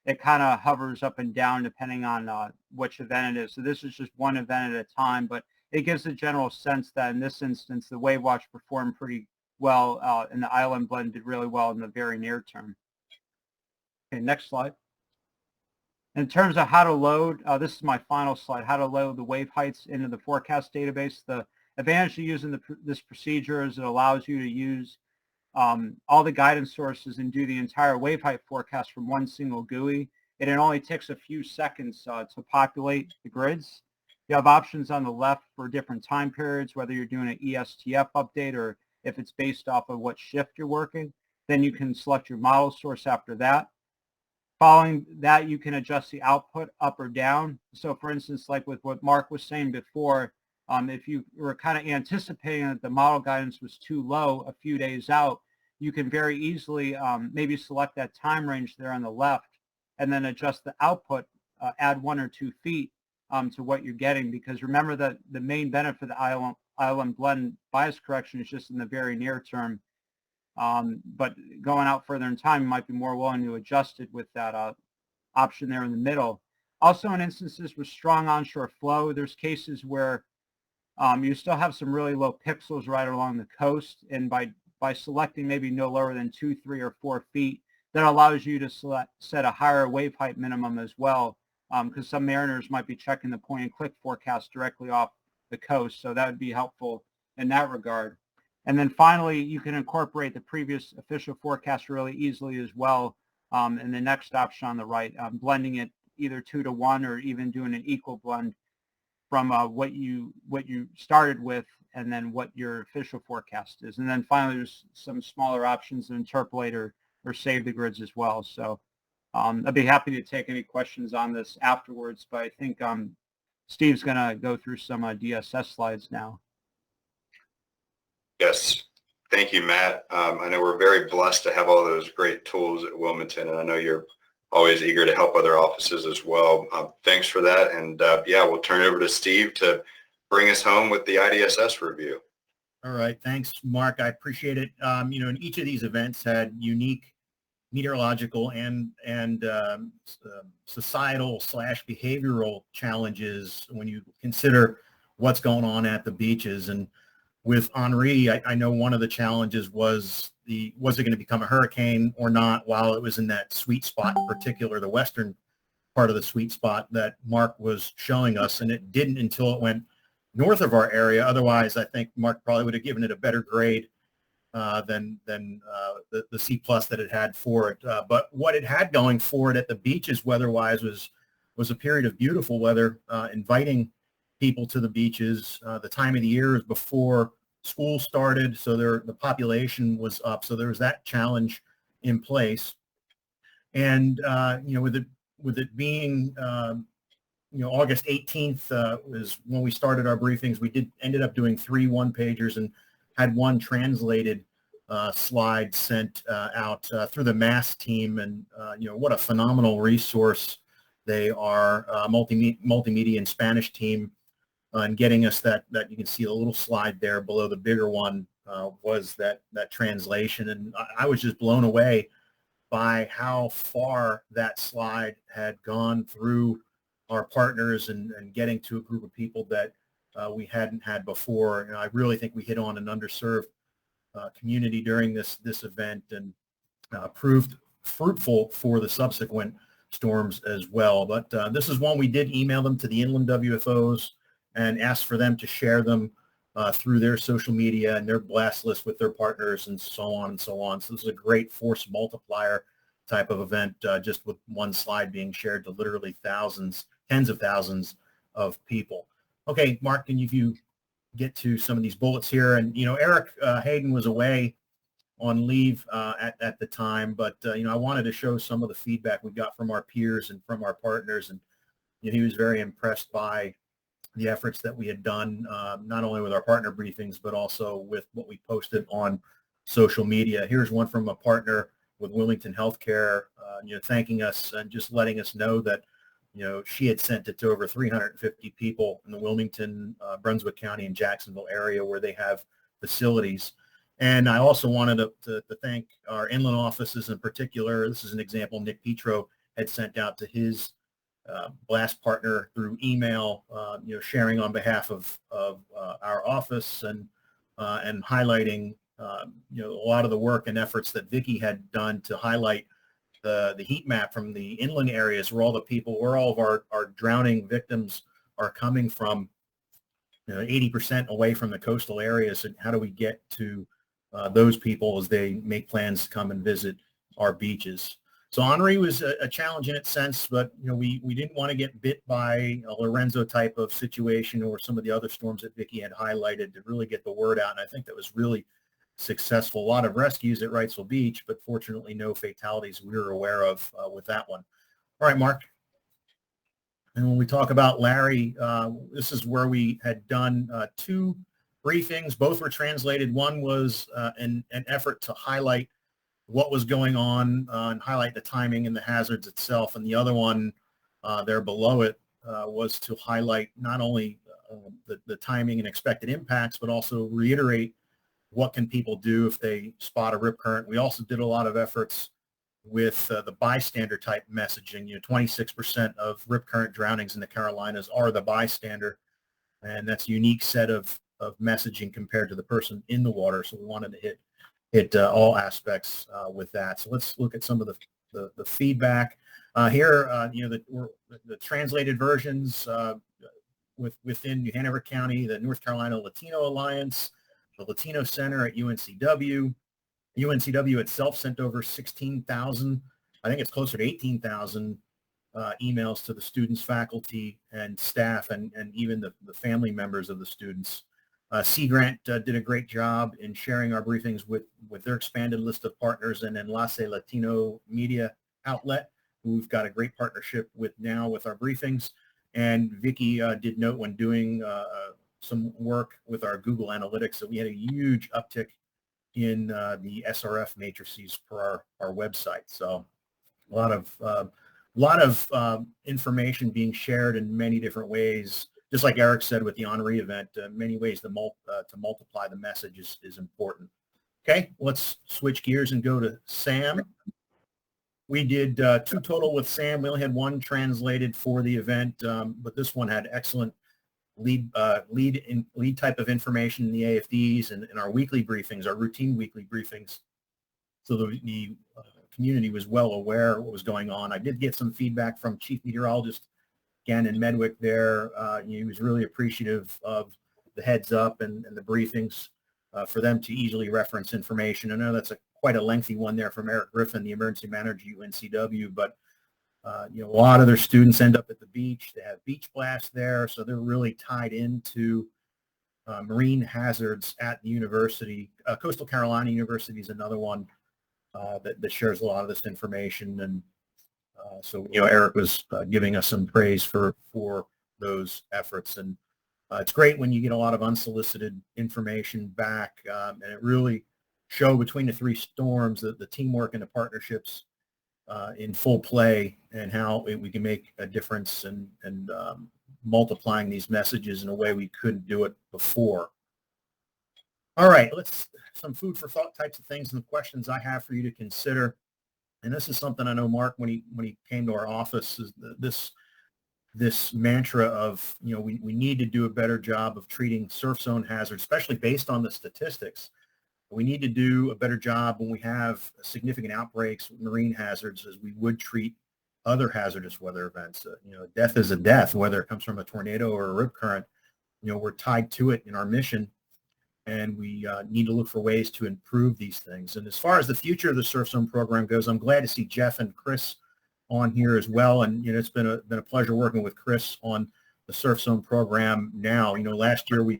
it kind of hovers up and down depending on which event it is. So this is just one event at a time, but it gives a general sense that in this instance, the WaveWatch performed pretty well and the ILM blend did really well in the very near term. Okay, next slide. In terms of how to load, this is my final slide, how to load the wave heights into the forecast database. The advantage of using this procedure is it allows you to use all the guidance sources and do the entire wave height forecast from one single GUI. And it only takes a few seconds to populate the grids. You have options on the left for different time periods, whether you're doing an ESTF update or if it's based off of what shift you're working. Then you can select your model source after that. Following that, you can adjust the output up or down. So for instance, like with what Mark was saying before, if you were kind of anticipating that the model guidance was too low a few days out, you can very easily maybe select that time range there on the left and then adjust the output, add 1 or 2 feet to what you're getting. Because remember that the main benefit of the ILM blend bias correction is just in the very near term. But going out further in time, you might be more willing to adjust it with that option there in the middle. Also, in instances with strong onshore flow, there's cases where you still have some really low pixels right along the coast, and by selecting maybe no lower than 2, 3, or 4 feet, that allows you to set a higher wave height minimum as well, because some mariners might be checking the point and click forecast directly off the coast, so that would be helpful in that regard. And then finally, you can incorporate the previous official forecast really easily as well in the next option on the right, blending it either 2 to 1 or even doing an equal blend from what you started with and then what your official forecast is. And then finally, there's some smaller options to interpolate or save the grids as well. So I'd be happy to take any questions on this afterwards, but I think Steve's going to go through some DSS slides now. Yes. Thank you, Matt. I know we're very blessed to have all those great tools at Wilmington, and I know you're always eager to help other offices as well. Thanks for that. And yeah, we'll turn it over to Steve to bring us home with the IDSS review. All right. Thanks, Mark. I appreciate it. You know, and each of these events had unique meteorological and societal / behavioral challenges when you consider what's going on at the beaches. And with Henri, I know one of the challenges was was it going to become a hurricane or not while it was in that sweet spot, in particular, the western part of the sweet spot that Mark was showing us. And it didn't until it went north of our area. Otherwise, I think Mark probably would have given it a better grade than the C plus that it had for it. But what it had going for it at the beaches weather-wise was a period of beautiful weather, inviting people to the beaches. The time of the year is before school started, so the population was up. So there was that challenge in place. And you know, with it being August 18th was when we started our briefings. We ended up doing 3 one-pagers and had one translated slide sent out through the MASS team. And what a phenomenal resource they are, multimedia and Spanish team, and getting us that you can see a little slide there below the bigger one was that translation. And I was just blown away by how far that slide had gone through our partners and getting to a group of people that we hadn't had before. And I really think we hit on an underserved community during this event, and proved fruitful for the subsequent storms as well. But this is one we did email them to the inland WFOs and ask for them to share them through their social media and their blast list with their partners and so on and so on. So this is a great force multiplier type of event, just with one slide being shared to literally thousands, tens of thousands of people. Okay, Mark, can you get to some of these bullets here? And, Eric Hayden was away on leave at the time, but, I wanted to show some of the feedback we got from our peers and from our partners. And he was very impressed by the efforts that we had done, not only with our partner briefings, but also with what we posted on social media. Here's one from a partner with Wilmington Healthcare, thanking us and just letting us know that, she had sent it to over 350 people in the Wilmington, Brunswick County, and Jacksonville area where they have facilities. And I also wanted to thank our inland offices in particular. This is an example Nick Petro had sent out to his blast partner through email, sharing on behalf of our office and highlighting, a lot of the work and efforts that Vicki had done to highlight the heat map from the inland areas where all of our drowning victims are coming from, 80% away from the coastal areas. And how do we get to those people as they make plans to come and visit our beaches? So Henri was a challenge in its sense, but we didn't want to get bit by a Lorenzo type of situation or some of the other storms that Vicki had highlighted to really get the word out. And I think that was really successful. A lot of rescues at Wrightsville Beach, but fortunately no fatalities we were aware of with that one. All right, Mark. And when we talk about Larry, this is where we had done 2 briefings. Both were translated. One was an effort to highlight what was going on and highlight the timing and the hazards itself. And the other one there below it was to highlight not only the timing and expected impacts, but also reiterate what can people do if they spot a rip current. We also did a lot of efforts with the bystander type messaging. 26% of rip current drownings in the Carolinas are the bystander, and that's a unique set of messaging compared to the person in the water. So we wanted to hit all aspects with that. So let's look at some of the feedback here. The translated versions within New Hanover County, the North Carolina Latino Alliance, the Latino Center at UNCW. UNCW itself sent over 16,000, I think it's closer to 18,000 emails to the students, faculty, and staff, and even the family members of the students. Sea Grant did a great job in sharing our briefings with their expanded list of partners, and Enlace Latino Media Outlet, who we've got a great partnership with now with our briefings. And Vicky did note when doing some work with our Google Analytics that we had a huge uptick in the SRF matrices per our website. So a lot of information being shared in many different ways. Just like Eric said with the Henri event, many ways to multiply the message is important. Okay, let's switch gears and go to SAM. We did 2 total with SAM. We only had 1 translated for the event, but this one had excellent lead type of information in the AFDs and in our weekly briefings, our routine weekly briefings. So the community was well aware of what was going on. I did get some feedback from Chief Meteorologist Gannon Medwick there. He was really appreciative of the heads up and the briefings for them to easily reference information. I know that's quite a lengthy one there from Eric Griffin, the emergency manager at UNCW, but a lot of their students end up at the beach. They have beach blasts there, so they're really tied into marine hazards at the university. Coastal Carolina University is another one that shares a lot of this information, and so Eric was giving us some praise for those efforts, and it's great when you get a lot of unsolicited information back, and it really showed between the 3 storms that the teamwork and the partnerships in full play, and how we can make a difference and multiplying these messages in a way we couldn't do it before. All right, some food for thought types of things and the questions I have for you to consider. And this is something I know Mark, when he came to our office, is this mantra of, we need to do a better job of treating surf zone hazards, especially based on the statistics. We need to do a better job when we have significant outbreaks with marine hazards as we would treat other hazardous weather events. Death is a death, whether it comes from a tornado or a rip current. We're tied to it in our mission, and we need to look for ways to improve these things. And as far as the future of the Surf Zone program goes, I'm glad to see Jeff and Chris on here as well. And it's been a pleasure working with Chris on the Surf Zone program now. Last year we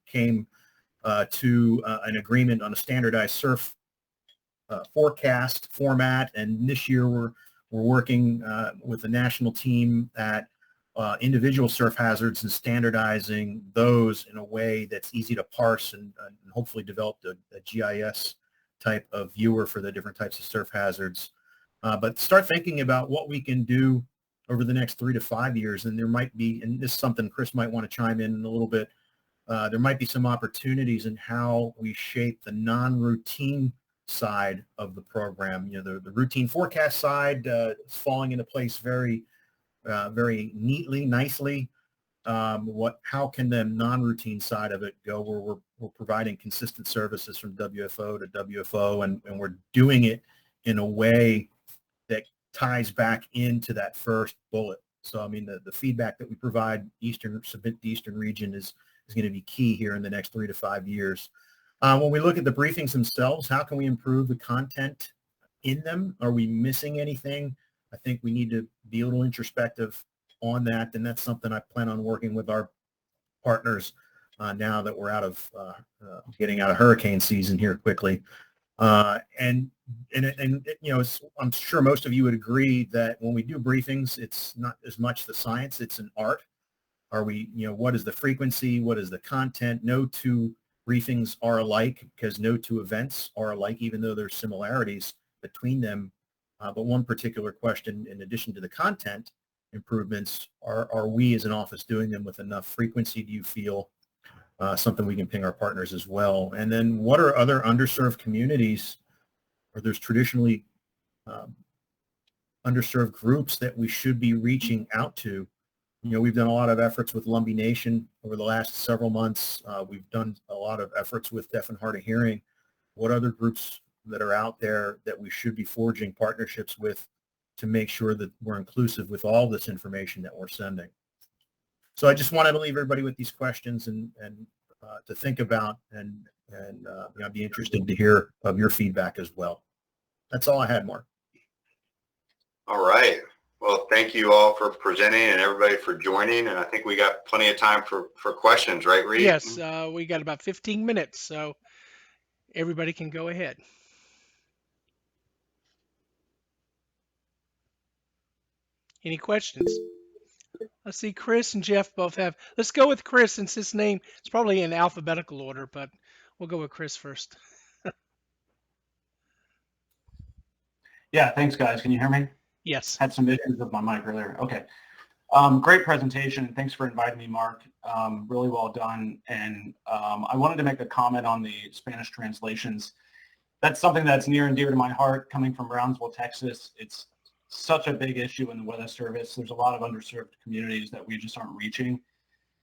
came to an agreement on a standardized surf forecast format, and this year we're working with the national team at individual surf hazards and standardizing those in a way that's easy to parse, and hopefully develop a GIS type of viewer for the different types of surf hazards. But start thinking about what we can do over the next 3 to 5 years, and there might be, and this is something Chris might want to chime in a little bit, there might be some opportunities in how we shape the non-routine side of the program. The routine forecast side is falling into place very neatly, nicely. How can the non-routine side of it go, where we're providing consistent services from WFO to WFO, and we're doing it in a way that ties back into that first bullet. So, the feedback that we provide submit the Eastern region is going to be key here in the next 3 to 5 years. When we look at the briefings themselves, how can we improve the content in them? Are we missing anything? I think we need to be a little introspective on that, and that's something I plan on working with our partners now that we're getting out of hurricane season here quickly. And I'm sure most of you would agree that when we do briefings, it's not as much the science, it's an art. What is the frequency? What is the content? No 2 briefings are alike, because no 2 events are alike, even though there's similarities between them. But one particular question, in addition to the content improvements, are we as an office doing them with enough frequency, do you feel? something we can ping our partners as well. And then what are other underserved communities, or there's traditionally underserved groups that we should be reaching out to? You know, we've done a lot of efforts with Lumbee Nation over the last several months. We've done a lot of efforts with Deaf and Hard of Hearing. What other groups that are out there that we should be forging partnerships with to make sure that we're inclusive with all this information that we're sending? So I just wanted to leave everybody with these questions and to think about, and you know, I'd be interested to hear of your feedback as well. That's all I had, Mark. All right. Well, thank you all for presenting and everybody for joining. And I think we got plenty of time for questions, right, Reed? Yes, we got about 15 minutes, so everybody can go ahead. Any questions? Let's see, Chris and Jeff both have. Let's go with Chris since his name is probably in alphabetical order, but we'll go with Chris first. Yeah, thanks, guys. Can you hear me? Yes. Had some issues with my mic earlier. Okay. Great presentation. Thanks for inviting me, Mark. Really well done. And I wanted to make a comment on the Spanish translations. That's something that's near and dear to my heart, coming from Brownsville, Texas. It's such a big issue in the Weather Service. There's a lot of underserved communities that we just aren't reaching.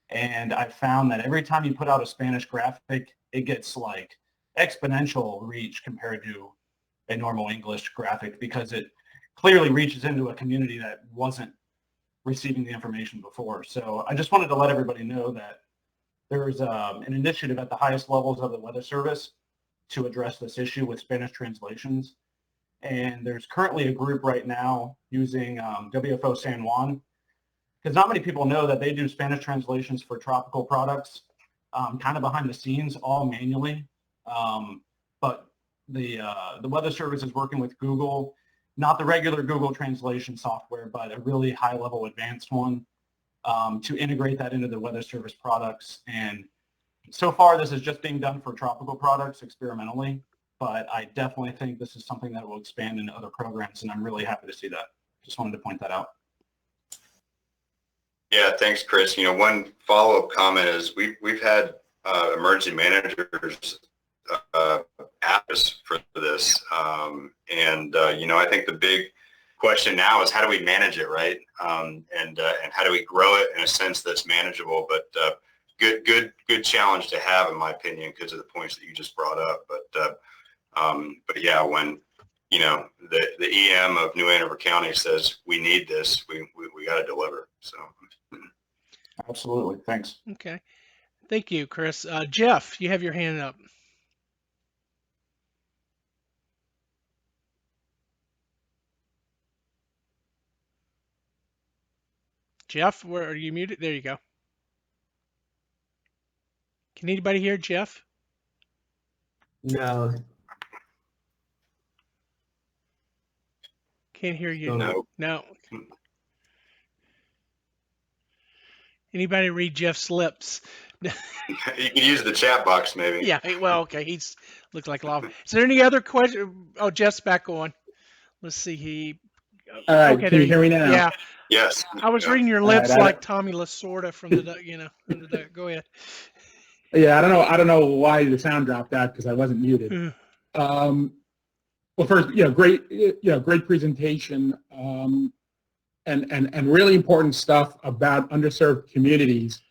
And I found that every time you put out a Spanish graphic, it gets like exponential reach compared to a normal English graphic, because it clearly reaches into a community that wasn't receiving the information before. So I just wanted to let everybody know that there's an initiative at the highest levels of the Weather Service to address this issue with Spanish translations. And there's currently a group right now using WFO San Juan, because not many people know that they do Spanish translations for tropical products, kind of behind the scenes, all manually. But the Weather Service is working with Google, not the regular Google translation software, but a really high-level advanced one, to integrate that into the Weather Service products. And so far, this is just being done for tropical products experimentally, but I definitely think this is something that will expand into other programs, and I'm really happy to see that. Just wanted to point that out. Yeah, thanks, Chris. You know, one follow-up comment is we've had emergency managers apps for this, and you know, I think the big question now is how do we manage it, right? And how do we grow it in a sense that's manageable? But good challenge to have, in my opinion, because of the points that you just brought up. But yeah, when you know the EM of New Hanover County says we need this, we got to deliver. So Absolutely, thanks. Okay. Thank you, Chris. Jeff, you have your hand up. Jeff, where are you muted? There you go. Can anybody hear Jeff? No. Can't hear you. no. No. Anybody read Jeff's lips? You can use the chat box maybe. Yeah, well, okay. He's looked like lava. Is there any other question? Oh, Jeff's back on. Let's see. All right, Okay, can there you hear me now? Yeah, Yes. I was Yeah. reading your lips All right, like Tommy Lasorda from the, you know, under the, go ahead. Yeah, I don't know why the sound dropped out because I wasn't muted. Well, first, great presentation, and really important stuff about underserved communities.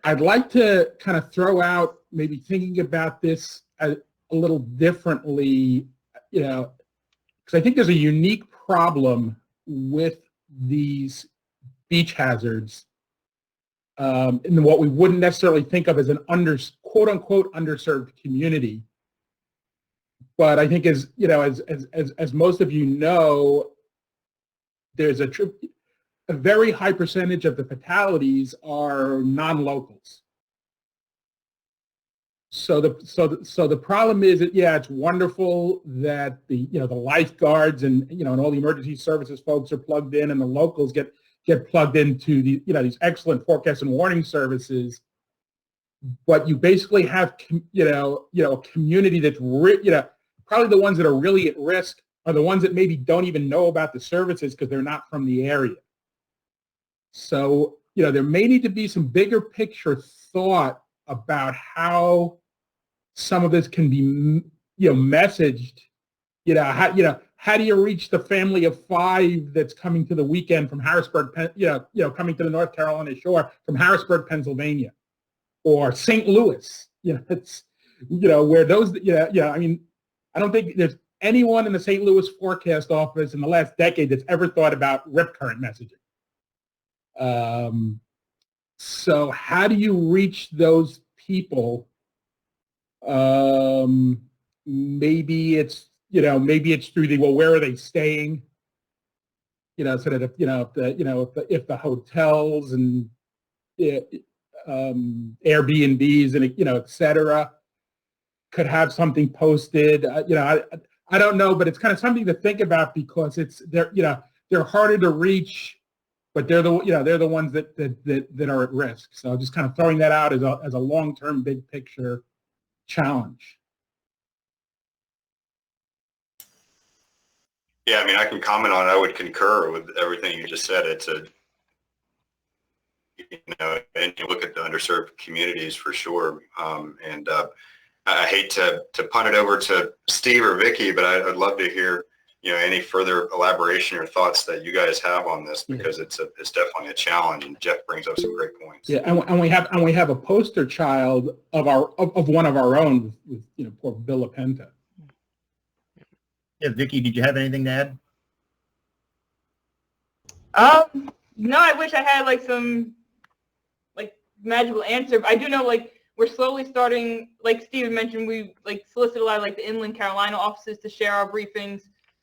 I'd like to kind of throw out maybe thinking about this a little differently, you know, because I think there's a unique problem with these beach hazards in what we wouldn't necessarily think of as an quote unquote underserved community. But I think as most of you know, there's a very high percentage of the fatalities are non-locals. So the problem is that, yeah, it's wonderful that the lifeguards and and all the emergency services folks are plugged in, and the locals get plugged into these excellent forecast and warning services. But you basically have a community that's probably the ones that are really at risk are the ones that maybe don't even know about the services because they're not from the area. So there may need to be some bigger picture thought about how some of this can be, messaged. How do you reach the family of 5 that's coming to the weekend from Harrisburg, coming to the North Carolina shore from Harrisburg, Pennsylvania, or St. Louis? It's, where those, I mean, I don't think there's anyone in the St. Louis forecast office in the last decade that's ever thought about rip current messaging. So how do you reach those people? Maybe it's through the, well, where are they staying? So that if the hotels and Airbnbs and et cetera could have something posted. I don't know, but it's kind of something to think about, because they're harder to reach, but they're the ones that are at risk. So just kind of throwing that out as a long-term big picture challenge. Yeah, I mean, I can comment on it. I would concur with everything you just said. It's and you look at the underserved communities for sure. I hate to punt it over to Steve or Vicky, but I'd love to hear, any further elaboration or thoughts that you guys have on this, because it's definitely a challenge, and Jeff brings up some great points. Yeah, and we have a poster child of one of our own with poor Bill Apenta. Yeah, Vicky, did you have anything to add? No, I wish I had some magical answer. But I do know we're slowly starting, like Steve mentioned, we solicit a lot of the Inland Carolina offices to share our briefings.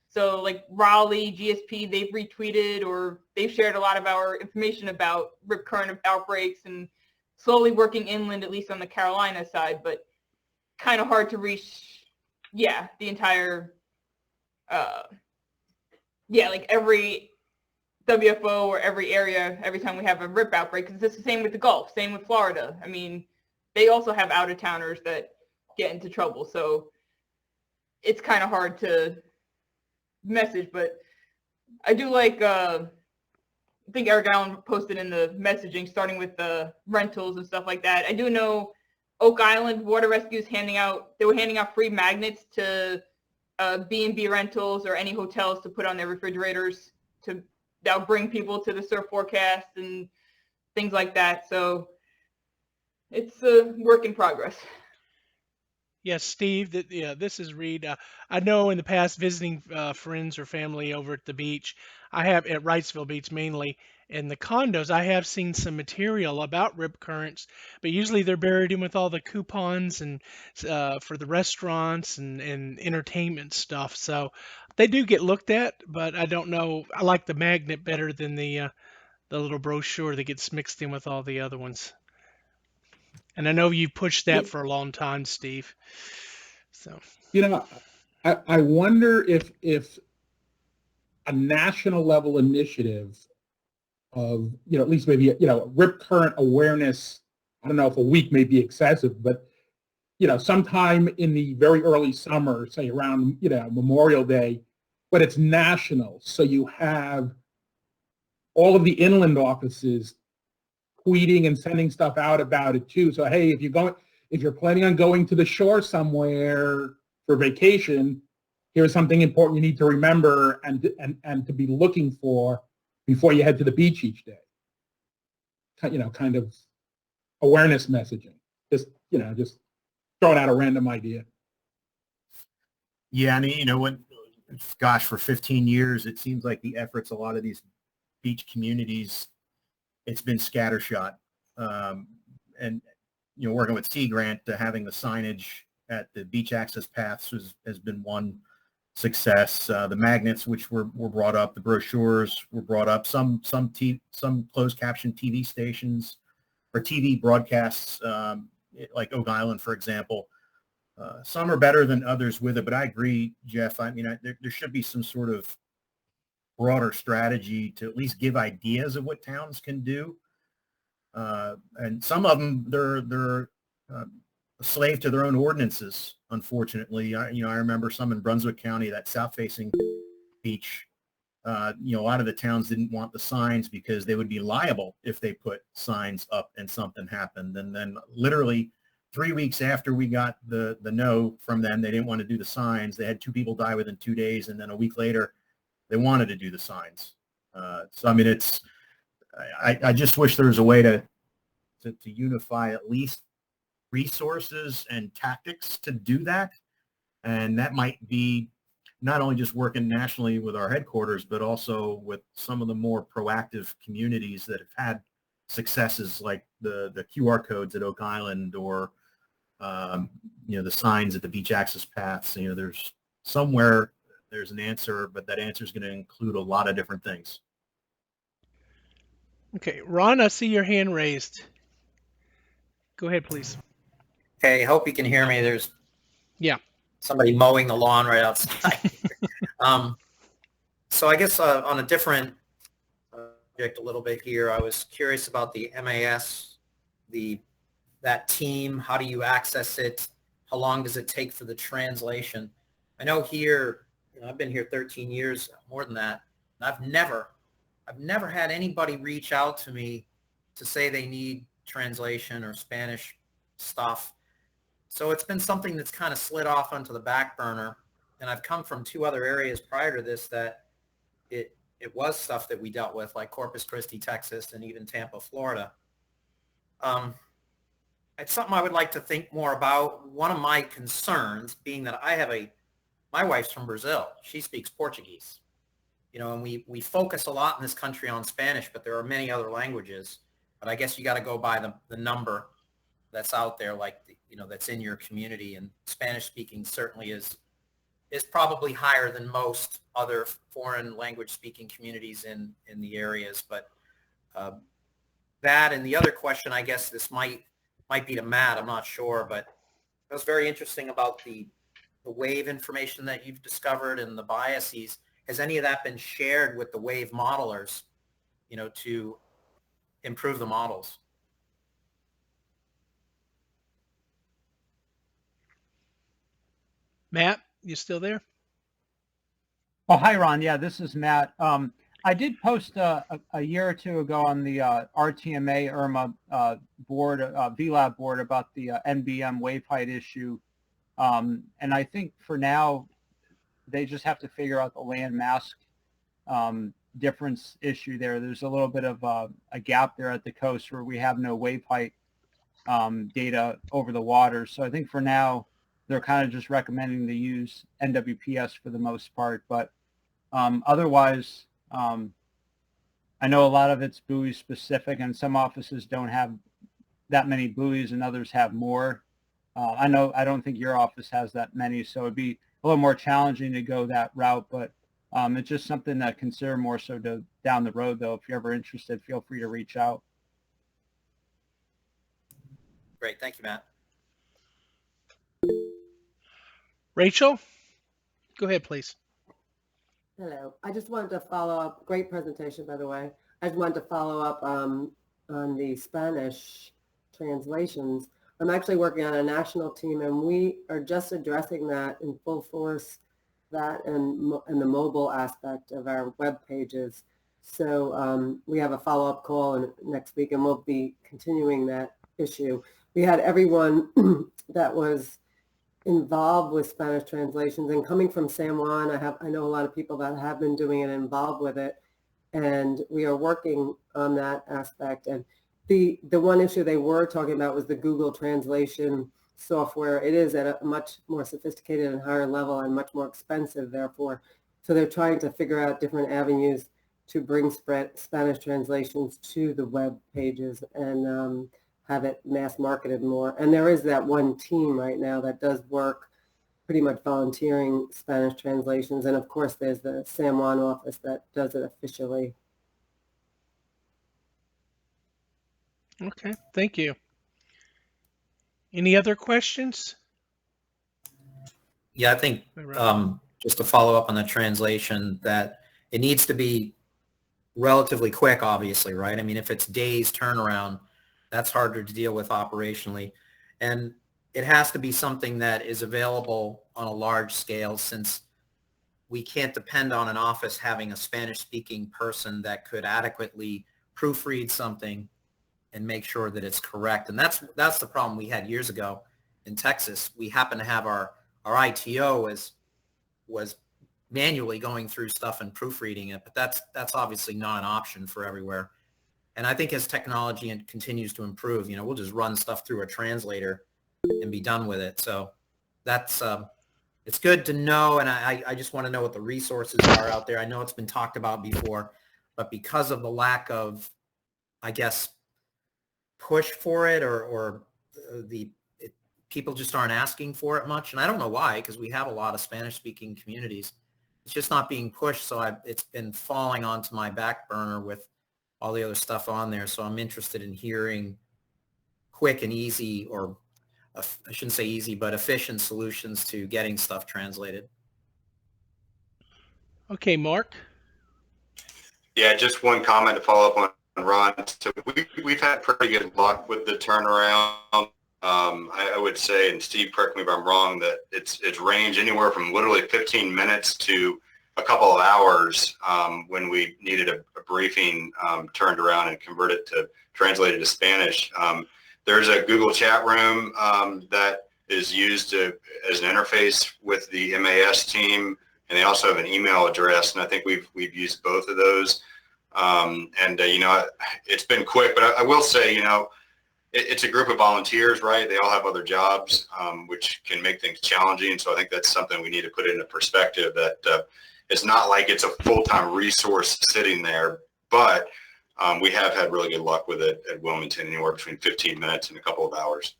So Raleigh, GSP, they've retweeted or they've shared a lot of our information about rip current outbreaks, and slowly working inland, at least on the Carolina side, but kind of hard to reach, the entire, every WFO or every area every time we have a rip outbreak, because it's the same with the Gulf, same with Florida. I mean, they also have out-of-towners that get into trouble, so it's kind of hard to message. But I do I think Eric Allen posted in the messaging, starting with the rentals and stuff like that. I do know Oak Island Water Rescue's they were handing out free magnets to B&B rentals or any hotels to put on their refrigerators that'll bring people to the surf forecast and things like that. So it's a work in progress. Yes, Steve, this is Reed. I know in the past, visiting friends or family over at the beach, I have at Wrightsville Beach mainly, in the condos, I have seen some material about rip currents, but usually they're buried in with all the coupons and for the restaurants and entertainment stuff. So they do get looked at, but I don't know. I like the magnet better than the little brochure that gets mixed in with all the other ones. And I know you pushed that for a long time, Steve. So I wonder if a national level initiative of at least maybe rip current awareness. I don't know if a week may be excessive, but sometime in the very early summer, say around Memorial Day, but it's national. So you have all of the inland offices tweeting and sending stuff out about it too. So hey, if you're planning on going to the shore somewhere for vacation, here's something important you need to remember and to be looking for before you head to the beach each day. Kind of awareness messaging. Just throwing out a random idea. Yeah, I mean, gosh, for 15 years, it seems like the efforts, a lot of these beach communities, it's been scattershot. And, working with Sea Grant, having the signage at the beach access paths has been one success. The magnets, which were brought up, the brochures were brought up, some closed caption TV stations or TV broadcasts, like Oak Island, for example. Some are better than others with it, but I agree, Jeff. I mean, there should be some sort of broader strategy to at least give ideas of what towns can do. And some of them, they're a slave to their own ordinances, unfortunately. I remember some in Brunswick County, that south-facing beach. A lot of the towns didn't want the signs because they would be liable if they put signs up and something happened. And then literally 3 weeks after we got the no from them, they didn't want to do the signs. They had 2 people die within 2 days. And then a week later, they wanted to do the signs. So, I mean, I just wish there was a way to unify at least resources and tactics to do that. And that might be not only just working nationally with our headquarters, but also with some of the more proactive communities that have had successes like the QR codes at Oak Island or, the signs at the beach access paths. There's somewhere there's an answer, but that answer is going to include a lot of different things. Okay, Ron, I see your hand raised. Go ahead, please. Okay, hope you can hear me. There's Yeah. somebody mowing the lawn right outside. So I guess on a different subject a little bit here, I was curious about the MAS, that team. How do you access it? How long does it take for the translation? I know here, I've been here 13 years, more than that, and I've never had anybody reach out to me to say they need translation or Spanish stuff. So it's been something that's kind of slid off onto the back burner. And I've come from 2 other areas prior to this that it was stuff that we dealt with, like Corpus Christi, Texas, and even Tampa, Florida. It's something I would like to think more about. One of my concerns being that my wife's from Brazil. She speaks Portuguese. And we focus a lot in this country on Spanish, but there are many other languages. But I guess you got to go by the number that's out there, like, that's in your community. And Spanish speaking certainly is probably higher than most other foreign language speaking communities in the areas. But that and the other question, I guess this might be to Matt, I'm not sure, but it was very interesting about the wave information that you've discovered and the biases. Has any of that been shared with the wave modelers, to improve the models? Matt, you still there? Oh, hi, Ron. Yeah, this is Matt. I did post a year or 2 ago on the RTMA IRMA board, VLAB board, about the NBM wave height issue. And I think for now, they just have to figure out the land mask difference issue there. There's a little bit of a gap there at the coast where we have no wave height data over the water. So I think for now, they're kind of just recommending to use NWPS for the most part. But otherwise, I know a lot of it's buoy specific, and some offices don't have that many buoys and others have more. I don't think your office has that many, so it'd be a little more challenging to go that route, but it's just something to consider more so down the road, though. If you're ever interested, feel free to reach out. Great. Thank you, Matt. Rachel, go ahead, please. Hello. I just wanted to follow up. Great presentation, by the way. I just wanted to follow up on the Spanish translations. I'm actually working on a national team, and we are just addressing that in full force, that and the mobile aspect of our web pages. So we have a follow-up call next week, and we'll be continuing that issue. We had everyone that was involved with Spanish translations, and coming from San Juan, I know a lot of people that have been doing it, involved with it, and we are working on that aspect. And the one issue they were talking about was the Google translation software. It is at a much more sophisticated and higher level and much more expensive, therefore. So they're trying to figure out different avenues to bring Spanish translations to the web pages and have it mass marketed more. And there is that one team right now that does work pretty much volunteering Spanish translations. And of course, there's the San Juan office that does it officially. Okay, thank you. Any other questions? Yeah, I think just to follow up on the translation, that it needs to be relatively quick, obviously, right? I mean, if it's days turnaround, that's harder to deal with operationally. And it has to be something that is available on a large scale, since we can't depend on an office having a Spanish-speaking person that could adequately proofread something and make sure that it's correct. And that's the problem we had years ago in Texas. We happen to have our ITO was manually going through stuff and proofreading it, but that's obviously not an option for everywhere. And I think as technology continues to improve, we'll just run stuff through a translator and be done with it. So that's it's good to know, and I just want to know what the resources are out there. I know it's been talked about before, but because of the lack of, I guess, push for it, or people just aren't asking for it much, and I don't know why, because we have a lot of Spanish-speaking communities. It's just not being pushed, so it's been falling onto my back burner with all the other stuff on there. So I'm interested in hearing quick and easy, or I shouldn't say easy, but efficient solutions to getting stuff translated. Okay, Mark. Yeah, just one comment to follow up on Ron. So we've had pretty good luck with the turnaround. I would say, and Steve, correct me if I'm wrong, that it's ranged anywhere from literally 15 minutes to a couple of hours when we needed a briefing turned around and converted to translated to Spanish. There's a Google chat room that is used as an interface with the MAS team, and they also have an email address, and I think we've used both of those. It's been quick, but I will say, it's a group of volunteers, right? They all have other jobs, which can make things challenging. So I think that's something we need to put into perspective, that it's not like it's a full-time resource sitting there, but we have had really good luck with it at Wilmington, anywhere between 15 minutes and a couple of hours.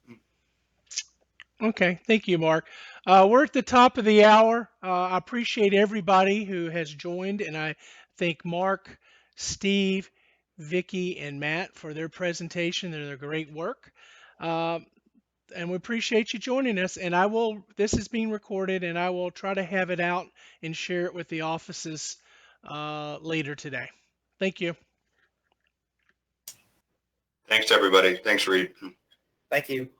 Okay, thank you, Mark. We're at the top of the hour. I appreciate everybody who has joined, and I thank Mark, Steve, Vicky, and Matt for their presentation. They're their great work. And we appreciate you joining us. And this is being recorded, and I will try to have it out and share it with the offices later today. Thank you. Thanks, everybody. Thanks, Reed. Thank you.